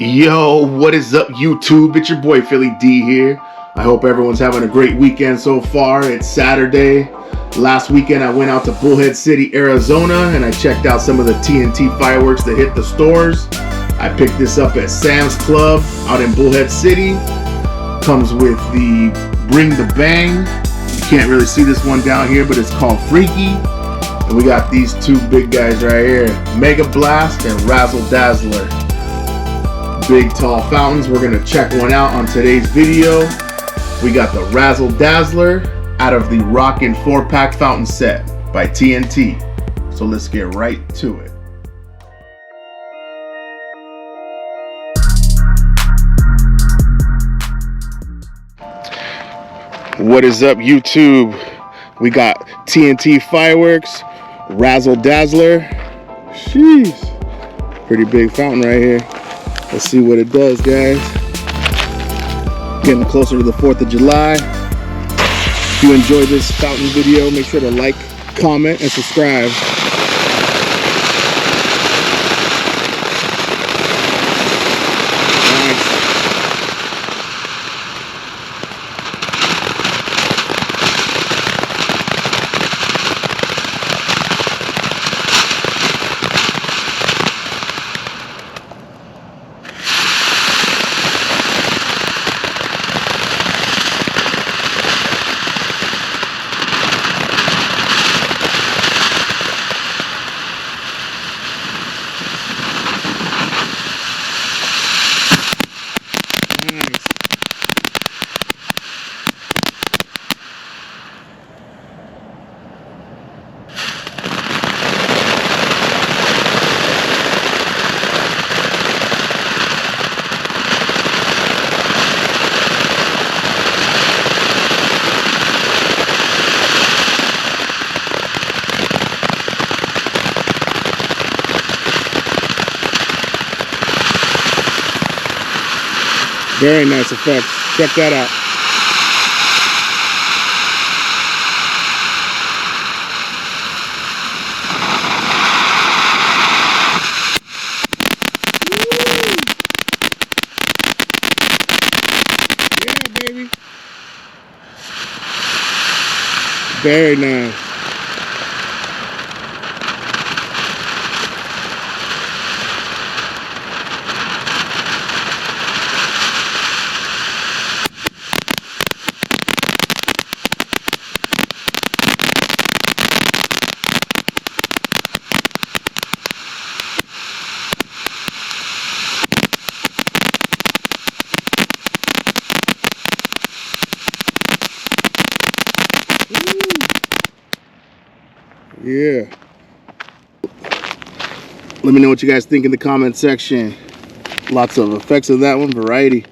Yo, what is up, YouTube? It's your boy Philly D here. I hope everyone's having a great weekend so far. It's Saturday. Last weekend I went out to Bullhead City, Arizona, and I checked out some of the TNT fireworks that hit the stores. I picked this up at Sam's Club out in Bullhead City. Comes with the Bring the Bang. You can't really see this one down here, but it's called Freaky. And we got these two big guys right here, Mega Blast and Razzle Dazzler. Big tall fountains. We're gonna check one out on today's video. We got the Razzle Dazzler out of the Rockin' 4-pack fountain set by TNT. So let's get right to it. What is up, YouTube? We got TNT fireworks, Razzle Dazzler. Sheesh, pretty big fountain right here. Let's see what it does, guys. Getting closer to the 4th of July. If you enjoyed this fountain video, make sure to like, comment, and subscribe. Very nice effect. Check that out. Yeah, baby. Very nice. Yeah. Let me know what you guys think in the comment section. Lots of effects of that one, variety.